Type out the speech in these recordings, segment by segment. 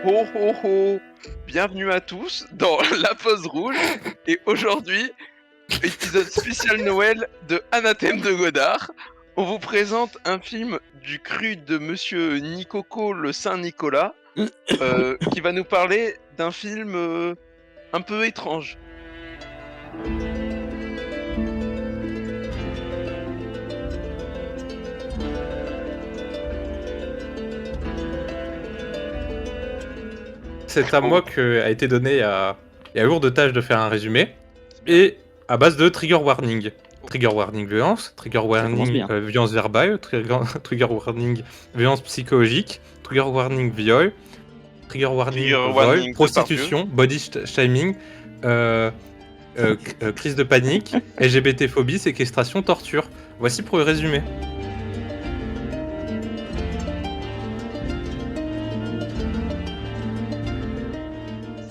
Ho ho ho! Bienvenue à tous dans La Pause Rouge et aujourd'hui, épisode spécial Noël de Anathème de Godard. On vous présente un film du cru de monsieur Nicoco le Saint-Nicolas, qui va nous parler d'un film, un peu étrange. C'est à moi qu'a été donné à lourde tâche de faire un résumé, C'est bien. et à base de trigger warning. Trigger warning violence, trigger commence warning bien. violence verbale, trigger warning violence psychologique, trigger warning viol, trigger warning Trigger vol, warning prostitution, body shaming, crise de panique, LGBT-phobie, séquestration, torture. Voici pour le résumé.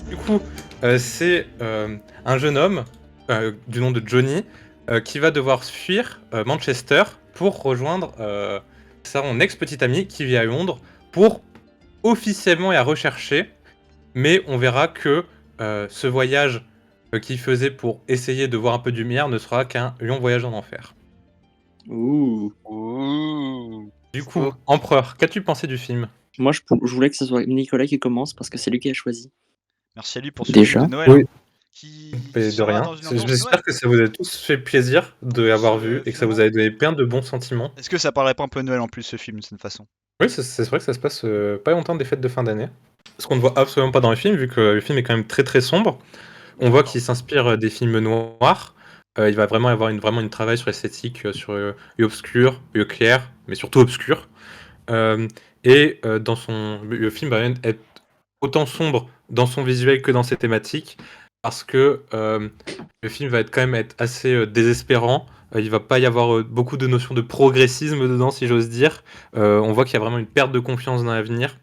Du coup, c'est un jeune homme du nom de Johnny qui va devoir fuir Manchester pour rejoindre son ex-petite amie qui vit à Londres pour officiellement la rechercher. Mais on verra que ce voyage qu'il faisait pour essayer de voir un peu de lumière ne sera qu'un long voyage en enfer. Ouh. Ouh! Du coup, Empereur, qu'as-tu pensé du film? Moi, je voulais que ce soit Nicolas qui commence parce que c'est lui qui a choisi. Merci à lui pour ce Déjà film de Noël. Oui. hein, qui Et de sera rien. dans une ambiance de J'espère Noël. que ça vous a tous fait plaisir de l'avoir vu et que ça Finalement, vous a donné plein de bons sentiments. est-ce que ça parlerait pas un peu de Noël en plus ce film de cette façon? Oui, c'est vrai que ça se passe pas longtemps des fêtes de fin d'année. Ce qu'on ne voit absolument pas dans le film, vu que le film est quand même très très sombre. On voit qu'il s'inspire des films noirs. Il va vraiment avoir vraiment une travail sur l'esthétique, sur l'obscur, le clair, mais surtout obscur. Le film va être autant sombre dans son visuel que dans ses thématiques, parce que le film va quand même être assez désespérant. Il va pas y avoir beaucoup de notions de progressisme dedans, si j'ose dire. On voit qu'il y a vraiment une perte de confiance dans l'avenir,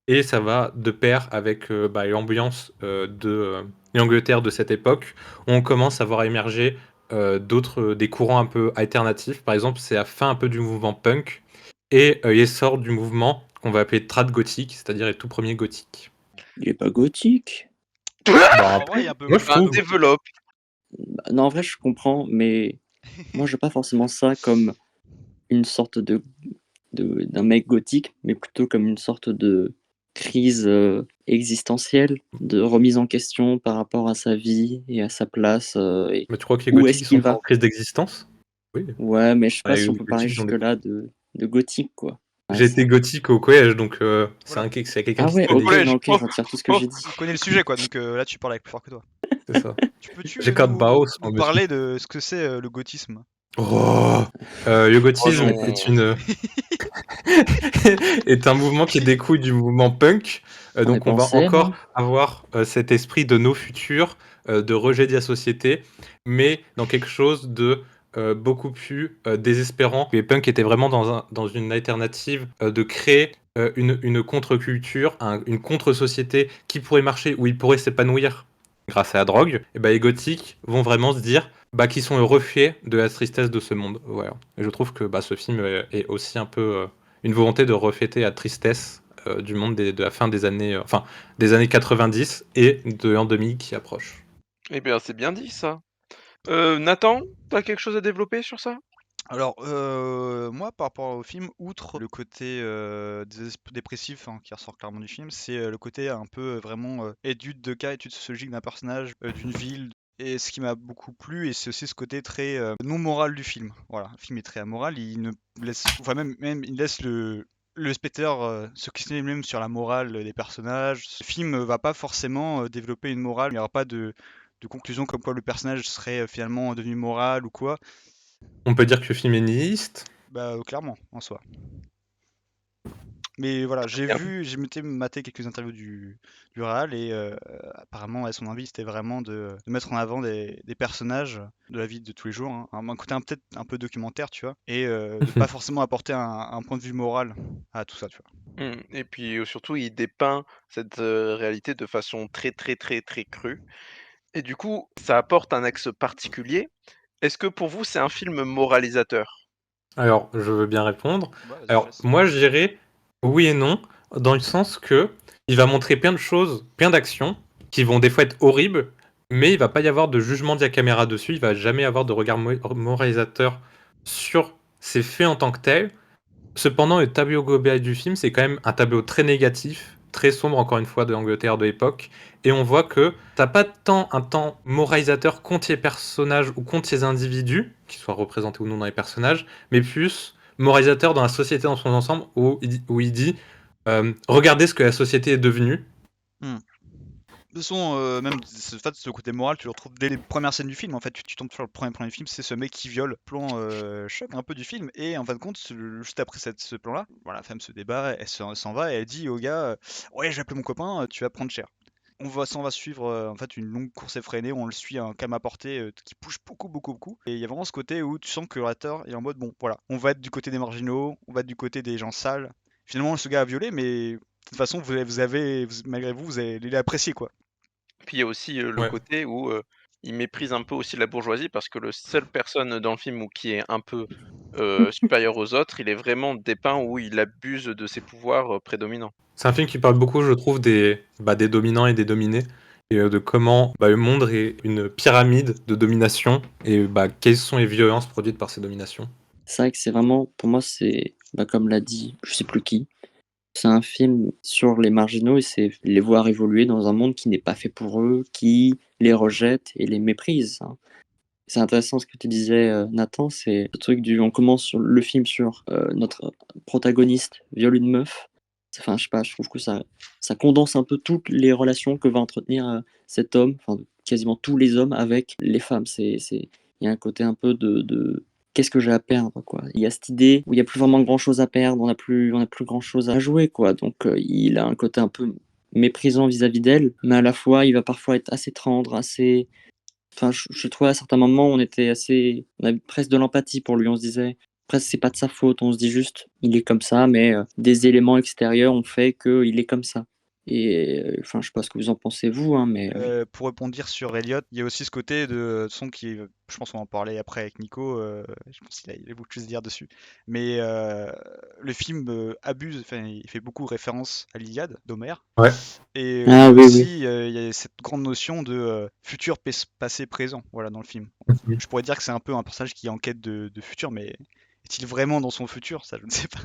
et ça va de pair avec l'ambiance de l'Angleterre de cette époque, où on commence à voir émerger des courants un peu alternatifs. Par exemple, c'est la fin un peu du mouvement punk et l'essor du mouvement qu'on va appeler trad gothique, c'est-à-dire les tout premiers gothiques. Il est pas gothique. Bah, En vrai, il y a un peu. moi, je Enfin, trouve. développe. Bah, non, en vrai, je comprends, mais moi, je veux pas forcément ça comme une sorte d'un mec gothique, mais plutôt comme une sorte de crise existentielle, de remise en question par rapport à sa vie et à sa place. Et Mais tu crois que les où gothiques est-ce ils sont qu'il pas en va? crise d'existence? Oui. Ouais, mais je sais Il y pas a si eu on des peut parler gothiques dans des... jusque-là de gothique, quoi. Ouais, J'ai été gothique au collège, donc Voilà. c'est quelqu'un Ah qui ouais, se Au ok, dit. collège. non, ok, je retire tout ce que j'ai dit. On connaît le sujet quoi, donc là tu parles avec plus fort que toi. C'est ça. Peux-tu J'ai 4 Bauhaus, nous moi, monsieur. parler de ce que c'est le gothisme? Oh le Oh gothisme non! est est un mouvement qui découle du mouvement punk. On est Donc pas on en va encore CM. avoir cet esprit de nos futurs, de rejet de la société, mais dans quelque chose de beaucoup plus désespérant. Les punks étaient vraiment dans une alternative de créer une contre-culture, une contre-société qui pourrait marcher, où ils pourraient s'épanouir grâce à la drogue. Et les gothiques vont vraiment se dire qui sont le reflet de la tristesse de ce monde. Voilà. Et je trouve que ce film est aussi un peu une volonté de refléter la tristesse du monde de la fin des années, des années 90 et de l'an 2000 qui approche. Eh bien, c'est bien dit ça. Nathan, t'as quelque chose à développer sur ça? Alors, moi, par rapport au film, outre le côté dépressif qui ressort clairement du film, c'est le côté un peu vraiment étude de cas, étude sociologique d'un personnage, d'une ville. Et ce qui m'a beaucoup plu, et c'est aussi ce côté très non moral du film. Voilà, le film est très amoral, il ne laisse, enfin même il laisse le spectateur se questionner même sur la morale des personnages. Ce film va pas forcément développer une morale, il n'y aura pas de conclusion comme quoi le personnage serait finalement devenu moral ou quoi. On peut dire que le film est nihiliste. Bah, clairement, en soi. Mais voilà, Bien. j'ai maté quelques interviews du réal et apparemment, ouais, son envie, c'était vraiment de mettre en avant des personnages de la vie de tous les jours, hein. Un côté peut-être un peu documentaire, tu vois, et de pas forcément apporter un point de vue moral à tout ça, tu vois. Et puis, surtout, il dépeint cette, réalité de façon très, très, très, très crue et du coup, ça apporte un axe particulier. Est-ce que pour vous, c'est un film moralisateur? Alors, je veux bien répondre. Bah, vas-y, je te Alors, laisse. moi, je dirais oui et non, dans le sens que il va montrer plein de choses, plein d'actions qui vont des fois être horribles, mais il va pas y avoir de jugement de la caméra dessus. Il va jamais avoir de regard moralisateur sur ces faits en tant que tels. Cependant, le tableau global du film, c'est quand même un tableau très négatif, très sombre, encore une fois, de l'Angleterre de l'époque. Et on voit que t'as pas tant un temps moralisateur contre les personnages ou contre ces individus, qu'ils soient représentés ou non dans les personnages, mais plus moralisateur dans la société dans son ensemble, où il dit regardez ce que la société est devenue. De toute façon, même ce côté moral, tu le retrouves dès les premières scènes du film. En fait, tu tombes sur le premier plan du film, c'est ce mec qui viole. Plan choc un peu du film. Et en fin de compte, juste après ce plan-là, voilà, la femme se débat, elle s'en va et elle dit au gars ouais, j'ai appelé mon copain, tu vas prendre cher. On va suivre en fait une longue course effrénée où on le suit à un calme à portée qui bouge beaucoup. Et il y a vraiment ce côté où tu sens que le réalisateur est en mode bon, voilà, on va être du côté des marginaux, on va être du côté des gens sales. Finalement, ce gars a violé, mais de toute façon, malgré vous, vous allez apprécier quoi. Puis il y a aussi le Ouais. côté où il méprise un peu aussi la bourgeoisie parce que le seule personne dans le film où qui est un peu supérieur aux autres, il est vraiment dépeint où il abuse de ses pouvoirs prédominants. C'est un film qui parle beaucoup, je trouve, des dominants et des dominés, et de comment le monde est une pyramide de domination, et quelles sont les violences produites par ces dominations. C'est vrai que c'est vraiment, pour moi, c'est, comme l'a dit, je sais plus qui, c'est un film sur les marginaux et c'est les voir évoluer dans un monde qui n'est pas fait pour eux, qui les rejette et les méprise, hein. C'est intéressant ce que tu disais, Nathan, c'est le truc on commence le film sur notre protagoniste viole une meuf. Enfin, je sais pas, je trouve que ça condense un peu toutes les relations que va entretenir cet homme, enfin quasiment tous les hommes avec les femmes. Il y a un côté un peu de qu'est-ce que j'ai à perdre, quoi. Il y a cette idée où il y a plus vraiment grand chose à perdre, on a plus grand chose à jouer, quoi. Donc il a un côté un peu méprisant vis-à-vis d'elle, mais à la fois il va parfois être assez tendre, assez. Enfin, je trouvais à certains moments, on avait presque de l'empathie pour lui. On se disait, presque c'est pas de sa faute. On se dit juste, il est comme ça, mais des éléments extérieurs ont fait qu'il est comme ça. Et enfin, je sais pas ce que vous en pensez vous, hein, mais Pour rebondir sur Elliot, il y a aussi ce côté de son qui je pense qu'on va en parler après avec Nico, je pense qu'il a beaucoup de choses à dire dessus. Mais le film abuse, enfin il fait beaucoup référence à l'Iliade d'Homère. Ouais. Et il y ah a oui, oui. aussi il y a cette grande notion de futur, passé, présent, voilà, dans le film. Je pourrais dire que c'est un peu un personnage qui est en quête de futur, mais est-il vraiment dans son futur? Ça, je ne sais pas.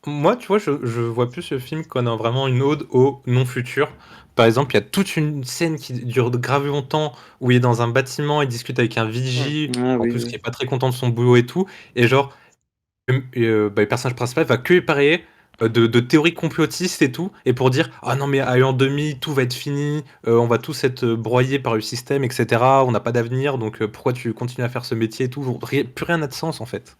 Moi, tu vois, je vois plus ce film comme vraiment une ode au non-futur. Par exemple, il y a toute une scène qui dure grave longtemps où il est dans un bâtiment, il discute avec un vigile, Ah en oui, plus oui. qui est pas très content de son boulot et tout. Et genre, le personnage principal va que parler de théories complotistes et tout, et pour dire ah non mais à l'an 2000 tout va être fini, on va tous être broyés par le système, etc. On n'a pas d'avenir, donc pourquoi tu continues à faire ce métier et tout, plus rien n'a de sens en fait.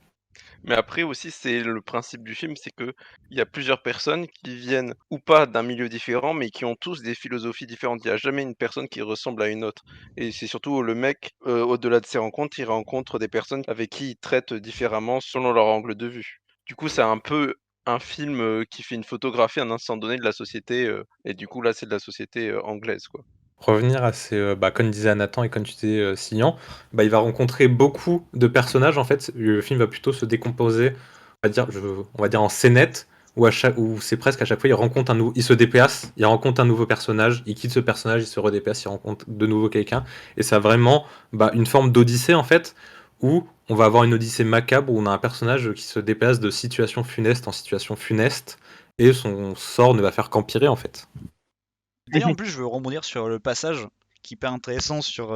Mais après aussi, c'est le principe du film, c'est que il y a plusieurs personnes qui viennent ou pas d'un milieu différent, mais qui ont tous des philosophies différentes. Il y a jamais une personne qui ressemble à une autre. Et c'est surtout le mec, au-delà de ses rencontres, il rencontre des personnes avec qui il traite différemment selon leur angle de vue. Du coup, c'est un peu un film, qui fait une photographie à un instant donné de la société, et du coup là, c'est de la société, anglaise, quoi. Revenir à ces, comme disait Nathan et comme tu disais, Sillan, il va rencontrer beaucoup de personnages en fait. Le film va plutôt se décomposer, on va dire en scénettes où c'est presque à chaque fois il se déplace, il rencontre un nouveau personnage, il quitte ce personnage, il se redéplace, il rencontre de nouveau quelqu'un et ça a vraiment, une forme d'odyssée en fait, où on va avoir une odyssée macabre où on a un personnage qui se déplace de situation funeste en situation funeste et son sort ne va faire qu'empirer en fait. D'ailleurs, en plus, je veux rebondir sur le passage qui est hyper intéressant sur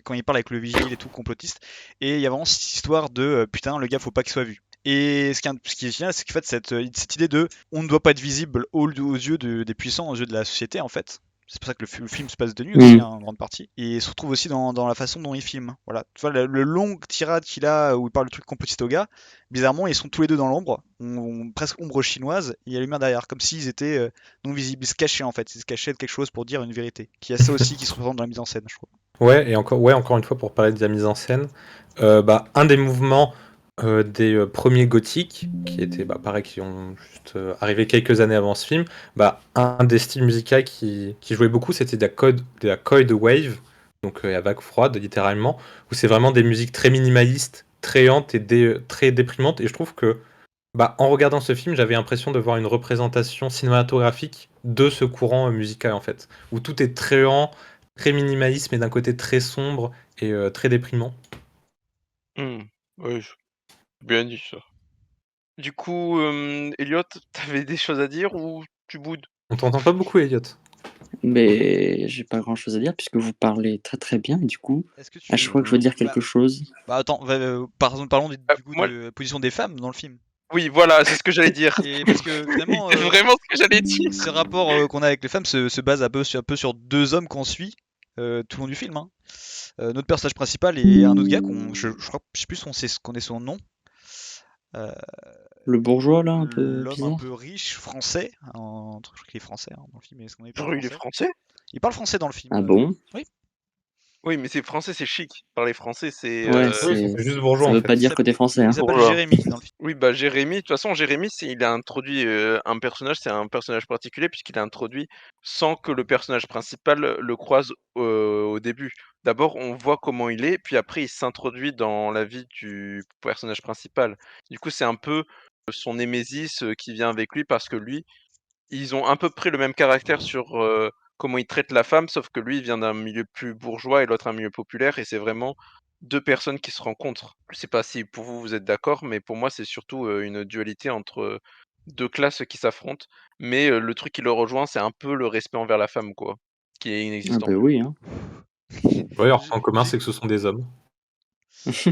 quand il parle avec le vigile et tout complotiste, et il y a vraiment cette histoire de putain, le gars faut pas qu'il soit vu. Et ce qui est génial, c'est qu'en fait cette idée de on ne doit pas être visible aux yeux des puissants, aux yeux de la société en fait. C'est pour ça que le film se passe de nuit aussi, hein, en grande partie. Et il se retrouve aussi dans la façon dont il filme. Voilà. Tu vois, le long tirade qu'il a où il parle de truc complotiste au gars, bizarrement, ils sont tous les deux dans l'ombre, presque ombre chinoise, et il y a la lumière derrière, comme s'ils étaient non visibles. Ils se cachaient en fait, ils se cachaient de quelque chose pour dire une vérité. Qui a ça aussi qui se représente dans la mise en scène, je crois. Encore une fois, pour parler de la mise en scène, un des mouvements des premiers gothiques, qui étaient pareil, qui ont juste arrivé quelques années avant ce film, un des styles musicaux qui jouait beaucoup, c'était de la cold wave, donc la vague froide littéralement, où c'est vraiment des musiques très minimalistes, très lentes et très déprimantes. Et je trouve que Bah, en regardant ce film, j'avais l'impression de voir une représentation cinématographique de ce courant musical en fait, où tout est très lent, très minimaliste, mais d'un côté très sombre et très déprimant. Ouais, bien dit ça. Du coup, Elliot, t'avais des choses à dire ou tu boudes? On t'entend pas beaucoup, Elliot. Mais j'ai pas grand-chose à dire puisque vous parlez très très bien. Et du coup, Est-ce que à chaque fois que je veux dire Bah, quelque chose, attends, parlons du coup Moi, de la position des femmes dans le film. oui, voilà, c'est ce que j'allais dire. Et parce que finalement, C'est vraiment ce que j'allais dire. ce rapport qu'on a avec les femmes se base un peu sur deux hommes qu'on suit tout le long du film, hein. Notre personnage principal et un autre gars je crois, je sais plus ce qu'on est son nom. Euh, le bourgeois là, un peu L'homme un bizarre. peu riche français, je crois qu'il est français hein, dans le film, est-ce qu'on parle Genre, il est français? français? Il parle français dans le film. Ah bon? Oui. Oui, mais c'est français, c'est chic. Parler français, c'est Ouais, Oui, ça c'est fait juste bourgeois ça en veut pas Il fait. dire que t'es français, il hein. s'appelle bourgeois. Jérémy dans le film. Oui, bah Jérémy, de toute façon, Jérémy, il a introduit un personnage, c'est un personnage particulier puisqu'il a introduit sans que le personnage principal le croise au début. D'abord, on voit comment il est, puis après, il s'introduit dans la vie du personnage principal. Du coup, c'est un peu son némésis qui vient avec lui parce que lui, ils ont à peu près le même caractère sur comment il traite la femme, sauf que lui, il vient d'un milieu plus bourgeois et l'autre un milieu populaire, et c'est vraiment deux personnes qui se rencontrent. Je sais pas si pour vous, vous êtes d'accord, mais pour moi, c'est surtout une dualité entre deux classes qui s'affrontent. Mais le truc qui le rejoint, c'est un peu le respect envers la femme, quoi, qui est Ah inexistant bah pour lui. oui, hein. Ouais, leur J'ai- point commun, c'est que ce sont des hommes.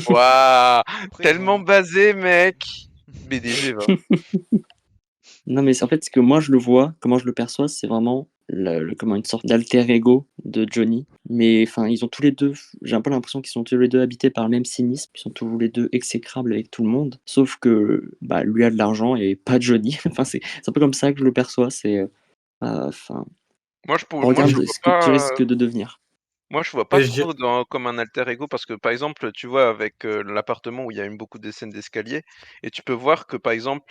Waouh, Après, ils tellement ont. basé, mec. BDG, va. Non, mais en fait, ce que moi je le vois, comment je le perçois, c'est vraiment comment une sorte d'alter ego de Johnny. Mais enfin, ils ont tous les deux, j'ai un peu l'impression qu'ils sont tous les deux habités par le même cynisme. Ils sont tous les deux exécrables avec tout le monde. Sauf que bah, lui a de l'argent et pas Johnny. Enfin, c'est un peu comme ça que je le perçois. Enfin, Moi, je regarde vois ce que tu pas. risques de devenir. Moi, je vois pas Et je dirais- trop comme un alter ego parce que, par exemple, tu vois, avec l'appartement où il y a eu beaucoup de scènes d'escalier, et tu peux voir que, par exemple,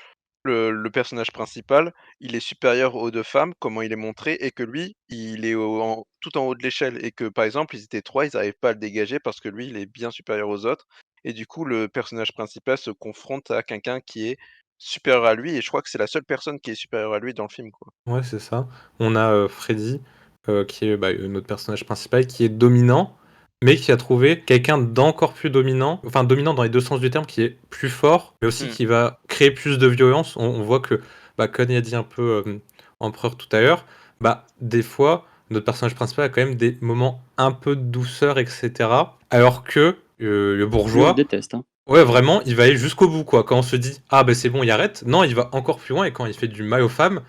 le personnage principal, il est supérieur aux deux femmes, comment il est montré, et que lui, il est tout en haut de l'échelle, et que, par exemple, ils étaient trois, ils n'arrivent pas à le dégager parce que lui, il est bien supérieur aux autres, et du coup, le personnage principal se confronte à quelqu'un qui est supérieur à lui, et je crois que c'est la seule personne qui est supérieure à lui dans le film, quoi. Ouais, c'est ça. On a Freddy, qui est bah, notre personnage principal, qui est dominant, mais qui a trouvé quelqu'un d'encore plus dominant, enfin dominant dans les deux sens du terme, qui est plus fort, mais aussi Hmm. qui va créer plus de violence. On voit que, bah, comme il a dit un peu Empereur tout à l'heure, bah, des fois, notre personnage principal a quand même des moments un peu de douceur, etc. Alors que le Lui, on le bourgeois, déteste, hein. ouais, vraiment, il va aller jusqu'au bout, quoi. Quand on se dit, ah ben c'est bon, il arrête, non, il va encore plus loin, et quand il fait du mal aux femmes,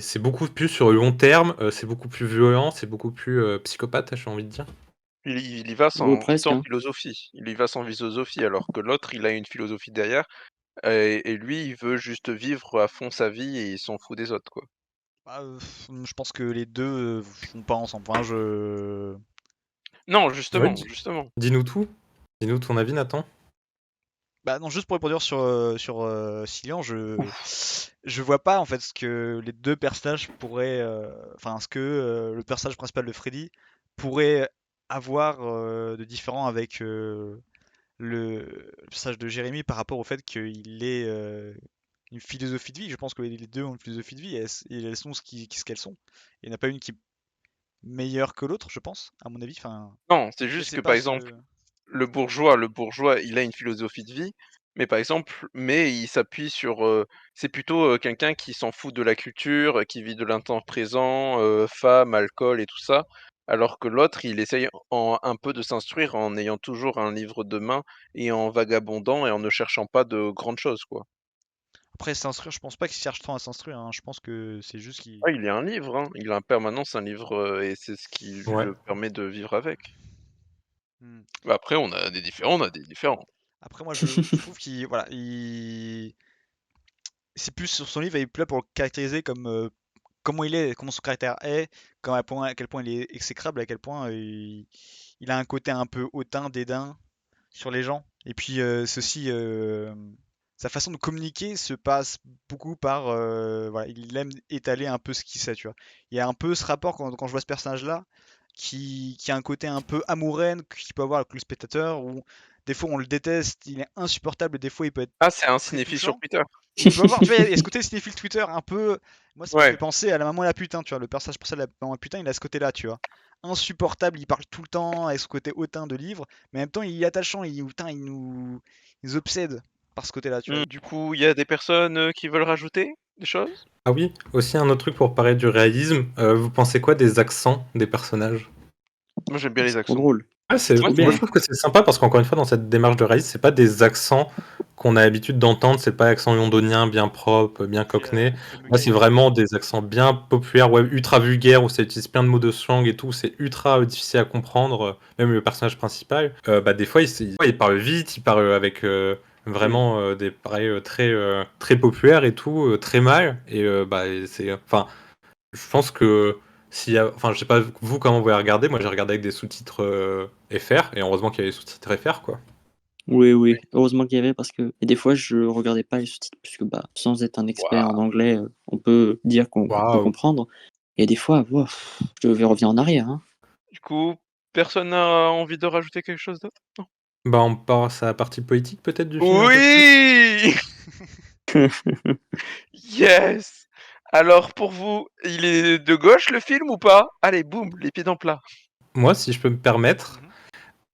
c'est beaucoup plus sur le long terme, c'est beaucoup plus violent, c'est beaucoup plus psychopathe, j'ai envie de dire. Il y va Ouais, sans presque, hein. philosophie. Il y va sans philosophie, alors que l'autre, il a une philosophie derrière, et lui, il veut juste vivre à fond sa vie et il s'en fout des autres, quoi. Bah, je pense que les deux font pas ensemble. Enfin, Non, Ouais, justement, justement. dis-nous tout. Dis-nous ton avis, Nathan. Bah non, juste pour répondre sur Cillian, je vois pas en fait ce que les deux personnages pourraient, enfin ce que le personnage principal de Freddy pourrait avoir de différent avec le personnage de Jérémy par rapport au fait qu'il ait une philosophie de vie. Je pense que les deux ont une philosophie de vie et elles sont ce qu'elles sont. Il n'y en a pas une qui est meilleure que l'autre, je pense, à mon avis. Enfin, Non, c'est je juste sais que, par pas exemple, ce. le bourgeois, il a une philosophie de vie, mais par exemple, il s'appuie sur, c'est plutôt, quelqu'un qui s'en fout de la culture, qui vit de l'instant présent, femme, alcool et tout ça. Alors que l'autre, il essaye un peu de s'instruire en ayant toujours un livre de main et en vagabondant et en ne cherchant pas de grandes choses, quoi. Après, s'instruire, je pense pas qu'il cherche tant à s'instruire, hein. Je pense que c'est juste qu'il. Ah, il a un livre, hein, il a en permanence un livre, et c'est ce qui Ouais. le permet de vivre avec. Hmm. Bah, après, on a des différents, on a des différents. Après, moi, je trouve qu'il. Voilà, c'est plus sur son livre, il est plus là pour le caractériser comme comment il est, comment son caractère est, à quel point il est exécrable, à quel point il a un côté un peu hautain, dédain sur les gens. Et puis, ceci. Sa façon de communiquer se passe beaucoup par. Voilà, il aime étaler un peu ce qu'il sait, tu vois. Il y a un peu ce rapport quand je vois ce personnage-là qui a un côté un peu amoureux qu'il peut avoir avec le spectateur, où des fois on le déteste, il est insupportable, des fois il peut être Ah, c'est un très cinéphile sur touchant. Twitter. Tu vas voir, tu vois, il y a ce côté cinéphile Twitter un peu. Moi, ça me Ouais. fait penser à la maman et la putain, tu vois. Le personnage pour ça, la maman et la putain, il a ce côté-là, tu vois. Insupportable, il parle tout le temps avec ce côté hautain de livre, mais en même temps, il est attachant, putain, il nous obsède par ce côté-là, tu vois. Du coup, il y a des personnes qui veulent rajouter des choses? Ah oui, aussi un autre truc pour parler du réalisme, vous pensez quoi des accents des personnages? Moi, j'aime bien les C'est trop accents. drôle. Ah, C'est trop Moi, moi bien. je trouve que c'est sympa parce qu'encore une fois dans cette démarche de réalisme, c'est pas des accents qu'on a l'habitude d'entendre, c'est pas accent londonien bien propre, bien cockney. Moi c'est vraiment des accents bien populaires, ouais, ultra vulgaires où ça utilise plein de mots de slang et tout, c'est ultra difficile à comprendre, même le personnage principal. Bah des fois il parle vite, il parle avec vraiment des pareils très populaires et tout, très mal et bah c'est enfin je pense que enfin, je sais pas vous comment vous avez regardé. Moi, j'ai regardé avec des sous-titres FR et heureusement qu'il y avait les sous-titres FR quoi. Oui, Oui. heureusement qu'il y avait parce que et des fois je regardais pas les sous-titres puisque, bah, sans être un expert en Waouh. anglais, on peut dire qu'on peut Waouh. comprendre et des fois, wouah, je devais revenir en arrière, hein. Du coup, personne n'a envie de rajouter quelque chose d'autre? Non? Bah, on passe à la partie politique peut-être du film un peu plus? Oui! Yes! Alors, pour vous, il est de gauche le film ou pas? Allez, boum, les pieds dans le plat. Moi, si je peux me permettre, Mhm.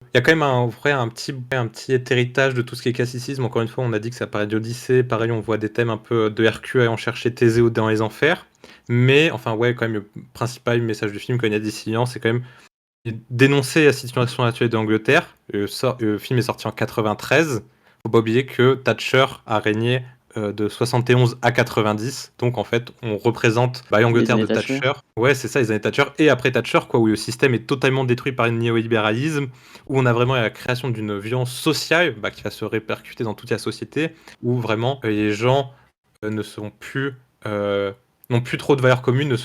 il y a quand même un petit héritage de tout ce qui est classicisme. Encore une fois, on a dit que ça paraît d'Odyssée. Pareil, on voit des thèmes un peu de Hercule allant chercher Thésée dans les enfers. Mais, enfin, ouais, quand même, le principal message du film, quand il y a des silences, c'est quand même dénoncer la situation actuelle d'Angleterre. Le film est sorti en 93. Faut pas oublier que Thatcher a régné de 71 à 90. Donc en fait, on représente l'Angleterre années de Thatcher. Thatcher. Ouais, c'est ça, les années Thatcher. Et après Thatcher, quoi, où le système est totalement détruit par le néolibéralisme, où on a vraiment la création d'une violence sociale qui va se répercuter dans toute la société, où vraiment les gens ne sont plus... n'ont plus trop de valeurs communes,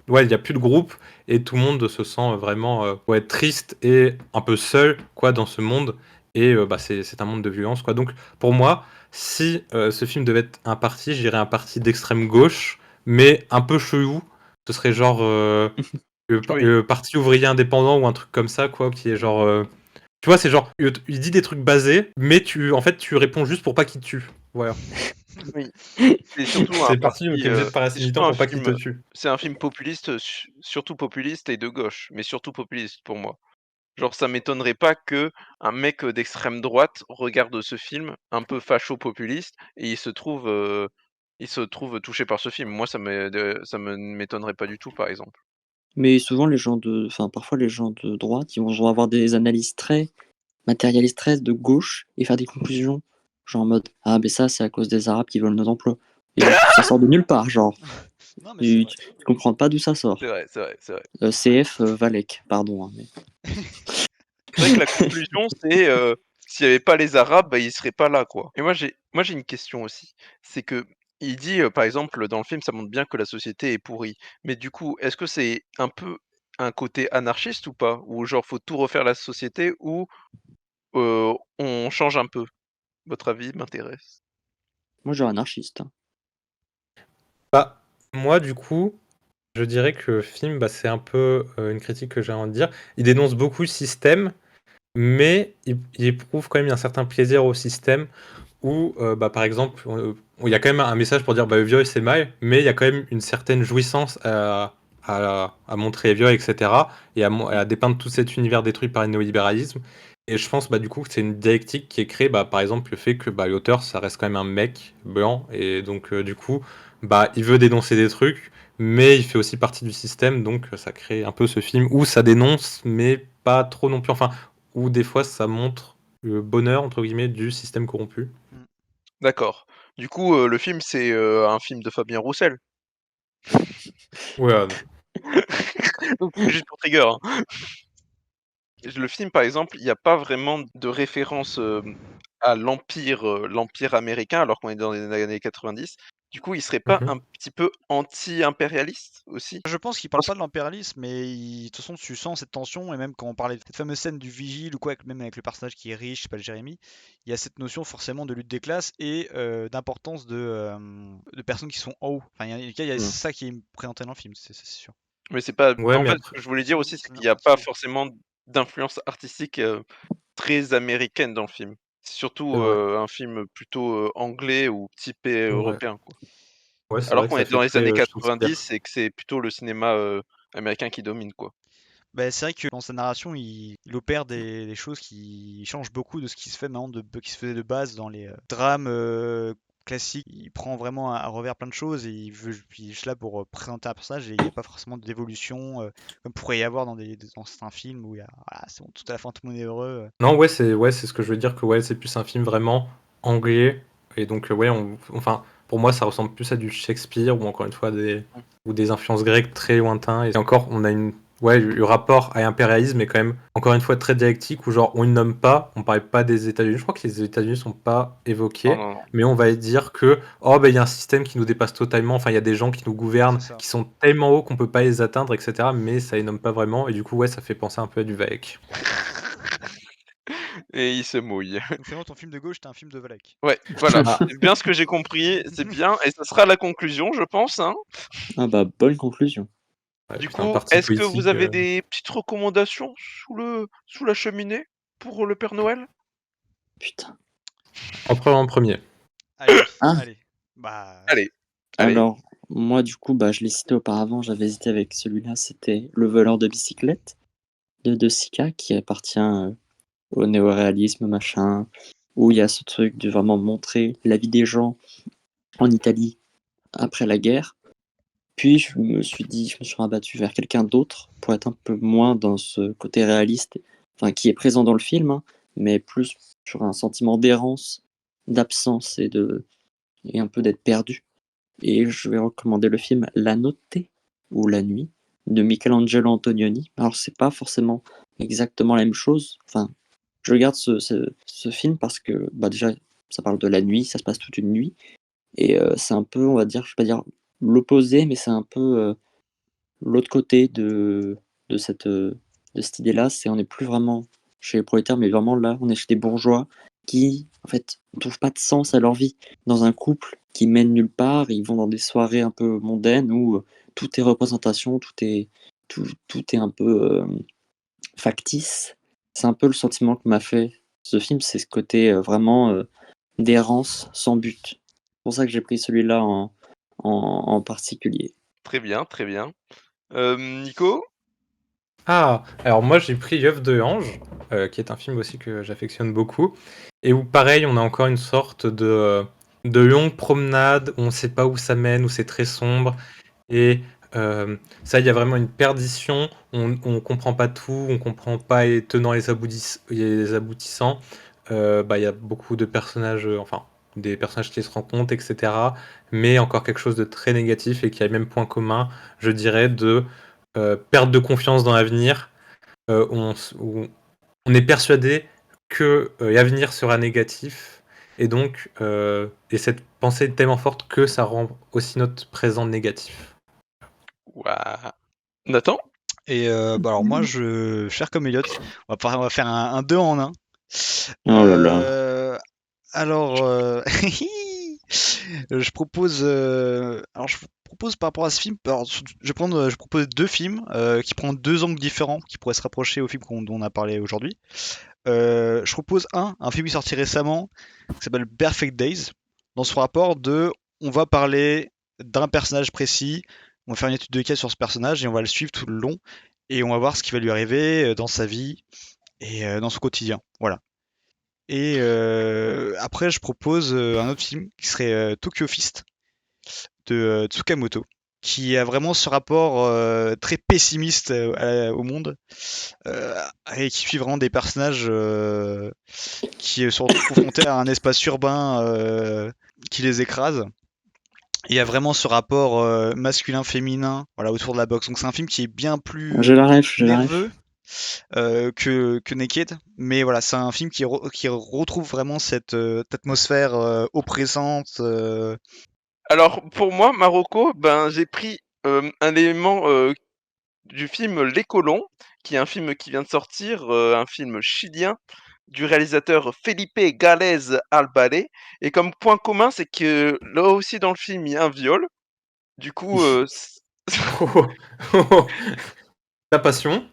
ouais, il n'y a plus de groupe, et tout le monde se sent vraiment ouais, triste et un peu seul quoi, dans ce monde. Et bah, c'est un monde de violence. Quoi. Donc pour moi, si ce film devait être un parti, je dirais un parti d'extrême gauche, mais un peu chelou. Ce serait genre Oui. le parti ouvrier indépendant ou un truc comme ça, quoi, qui est genre... tu vois, c'est genre, il dit des trucs basés, mais en fait, tu réponds juste pour pas qu'il te tue. Voilà. Oui. C'est surtout C'est un le parti qui est obligé de paraître c'est surtout militant un pour pas qu'il te film, tue. c'est un film populiste, surtout populiste et de gauche, mais surtout populiste pour moi. Genre, ça m'étonnerait pas que un mec d'extrême droite regarde ce film un peu facho-populiste et il se trouve touché par ce film. Moi, ça me m'étonnerait pas du tout, par exemple. Mais souvent parfois les gens de droite, ils vont avoir des analyses très matérialistes, très de gauche et faire des conclusions, genre en mode: «Ah beh ça, c'est à cause des Arabes qui veulent nos emplois» et ça sort de nulle part, genre, Non, mais c'est tu vrai. tu comprends pas d'où ça C'est sort. vrai, c'est vrai, c'est vrai. CF, Valek, pardon, hein, mais C'est vrai que la conclusion, c'est, s'il y avait pas les Arabes, bah, ils seraient pas là, quoi. Et moi, j'ai une question aussi. C'est que il dit, par exemple, dans le film, ça montre bien que la société est pourrie. Mais du coup, est-ce que c'est un peu un côté anarchiste ou pas? Ou genre, faut tout refaire la société ou, on change un peu? Votre avis m'intéresse. moi je suis anarchiste, hein. Bah, moi, du coup, je dirais que le film, bah, c'est un peu une critique que j'ai envie de dire. Il dénonce beaucoup le système, mais il éprouve quand même un certain plaisir au système où, bah, par exemple, il y a quand même un message pour dire bah, le viol c'est mal, mais il y a quand même une certaine jouissance à montrer les viols, etc. Et à dépeindre tout cet univers détruit par le néolibéralisme. Et je pense bah, du coup que c'est une dialectique qui est créée, bah, par exemple, le fait que bah, l'auteur, ça reste quand même un mec blanc. Et donc, du coup, bah, il veut dénoncer des trucs, mais il fait aussi partie du système. Donc, ça crée un peu ce film où ça dénonce, mais pas trop non plus. Enfin, où des fois, ça montre le bonheur, entre guillemets, du système corrompu. D'accord. Du coup, le film, c'est, un film de Fabien Roussel? Ouais, Donc juste pour trigger, hein. Le film, par exemple, il y a pas vraiment de référence, à l'empire américain, alors qu'on est dans les années 90. Du coup, il serait pas mhm. un petit peu anti-impérialiste aussi? Je pense qu'il parle Parce pas de l'impérialisme, mais de toute façon, tu sens cette tension, et même quand on parlait de cette fameuse scène du vigile ou quoi, même avec le personnage qui est riche, c'est pas le Jérémy, il y a cette notion forcément de lutte des classes et d'importance de personnes qui sont en haut. Enfin, il y a Mmh. ça qui est présenté dans le film, c'est sûr. mais c'est pas Ouais, en mais fait, ce après, que je voulais dire aussi, c'est C'est qu'il y a n'importe pas qui. forcément d'influence artistique, très américaine dans le film. C'est surtout C'est vrai. un film plutôt anglais ou typé Ouais. européen, quoi. Ouais, c'est Alors vrai que qu'on ça est fait dans les années très Shakespeare. 90 et que c'est plutôt le cinéma américain qui domine, quoi. Bah, c'est vrai que dans sa narration, il opère des choses qui changent beaucoup de ce qui se fait maintenant, qui se faisait de base dans les drames classiques. Il prend vraiment à revers plein de choses et puis il est juste là pour présenter un personnage et il n'y a pas forcément d'évolution comme pourrait y avoir dans certains films où il y a, voilà, c'est bon, tout à la fin, tout le monde est heureux. Non, ouais, c'est ce que je veux dire que ouais, c'est plus un film vraiment anglais et donc ouais, enfin pour moi ça ressemble plus à du Shakespeare ou encore une fois des influences grecques très lointains et encore on a le rapport à l'impérialisme est quand même encore une fois très dialectique où genre on ne nomme pas, on parle pas des États-Unis, je crois que les États-Unis sont pas Non, évoqués, non, non. mais on va dire que oh ben il y a un système qui nous dépasse totalement, enfin il y a des gens qui nous gouvernent, C'est ça. qui sont tellement hauts qu'on peut pas les atteindre, etc. Mais ça les nomme pas vraiment et du coup ouais ça fait penser un peu à du Valek. Et il se mouille. Donc finalement, ton film de gauche, c'était un film de Valak. Ouais, voilà. Ah. C'est bien ce que j'ai compris. C'est bien. Et ça sera la conclusion, je pense, hein. Ah bah, bonne conclusion. Ouais, Du putain, un coup, parti est-ce que vous politique. avez des petites recommandations sous la cheminée pour le Père Noël? Putain. En premier. Allez, Ah. allez. Bah, Allez. Alors, moi, du coup, bah, je l'ai cité auparavant, j'avais hésité avec celui-là, c'était Le voleur de bicyclette de Sika, qui appartient au néoréalisme, machin, où il y a ce truc de vraiment montrer la vie des gens en Italie après la guerre. Puis je me suis rabattu vers quelqu'un d'autre pour être un peu moins dans ce côté réaliste, enfin qui est présent dans le film, hein, mais plus sur un sentiment d'errance, d'absence et un peu d'être perdu. Et je vais recommander le film La Notte ou La Nuit de Michelangelo Antonioni. Alors c'est pas forcément exactement la même chose. Enfin, je regarde ce film parce que bah déjà ça parle de la nuit, ça se passe toute une nuit. Et c'est un peu, on va dire, je vais pas dire l'opposé, mais c'est un peu l'autre côté de cette idée-là. C'est on n'est plus vraiment chez les prolétaires, mais vraiment là, on est chez des bourgeois qui, en fait, ne trouvent pas de sens à leur vie. Dans un couple qui mène nulle part, ils vont dans des soirées un peu mondaines où tout est représentation, tout est un peu factice. C'est un peu le sentiment que m'a fait ce film, c'est ce côté vraiment d'errance sans but. C'est pour ça que j'ai pris celui-là en particulier. Très bien, très bien. Nico? Ah, alors moi j'ai pris L'œuf de Ange, qui est un film aussi que j'affectionne beaucoup, et où pareil on a encore une sorte de longue promenade où on ne sait pas où ça mène, où c'est très sombre, et ça il y a vraiment une perdition, on comprend pas tout, on comprend pas les tenants et les aboutissants. Bah, il y a beaucoup de personnages, enfin des personnages qui se rencontrent, etc. Mais encore quelque chose de très négatif et qui a le même point commun, je dirais, de perte de confiance dans l'avenir, où on est persuadé que l'avenir sera négatif, et donc et cette pensée est tellement forte que ça rend aussi notre présent négatif. Ouah. Nathan? Et bah alors moi, cher comme Elliot, on va faire un 2 en 1. Oh là là. Alors, je propose par rapport à ce film, alors, je propose deux films qui prennent deux angles différents, qui pourraient se rapprocher au film dont on a parlé aujourd'hui. Je propose un film qui est sorti récemment, qui s'appelle Perfect Days. Dans ce rapport on va parler d'un personnage précis, on va faire une étude de cas sur ce personnage et on va le suivre tout le long et on va voir ce qui va lui arriver dans sa vie et dans son quotidien. Voilà. Et après, je propose un autre film qui serait Tokyo Fist de Tsukamoto, qui a vraiment ce rapport très pessimiste au monde et qui suit vraiment des personnages qui se retrouvent confrontés à un espace urbain qui les écrase. Et il y a vraiment ce rapport masculin-féminin voilà, autour de la boxe. Donc c'est un film qui est bien plus J'ai la ref. nerveux que Naked. Mais voilà, c'est un film qui retrouve vraiment cette atmosphère oppressante. Alors, pour moi, Marocco, ben, j'ai pris un élément du film Les Colons, qui est un film qui vient de sortir, un film chilien du réalisateur Felipe Gálvez Albale. Et comme point commun, c'est que là aussi dans le film, il y a un viol. Du coup, Ta passion?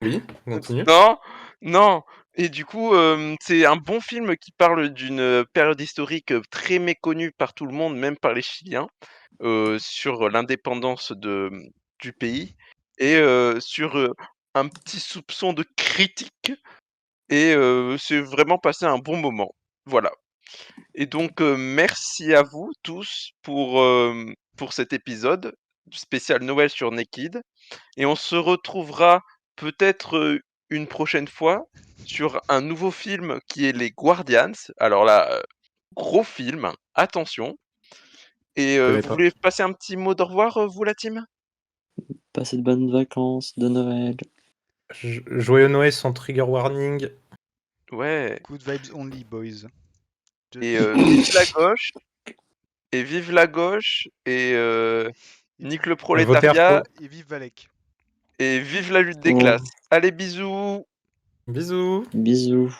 Oui, on continue. non, non, Et du coup, c'est un bon film qui parle d'une période historique très méconnue par tout le monde, même par les Chiliens, sur l'indépendance du pays et sur un petit soupçon de critique. Et c'est vraiment passé un bon moment. Voilà. Et donc, merci à vous tous pour cet épisode spécial Noël sur Naked. Et on se retrouvera peut-être une prochaine fois sur un nouveau film qui est Les Guardians. Alors là, gros film, attention. Et Je connais vous pas. voulez passer un petit mot de revoir, vous la team? Passez de bonnes vacances de Noël. Joyeux Noël sans trigger warning. Ouais. Good vibes only, boys. Et vive la gauche. Et vive la gauche. Et nique le Votez prolétariat. RPO. Et vive Valek. Et vive la lutte des Oh, classes. Allez, bisous. Bisous. bisous.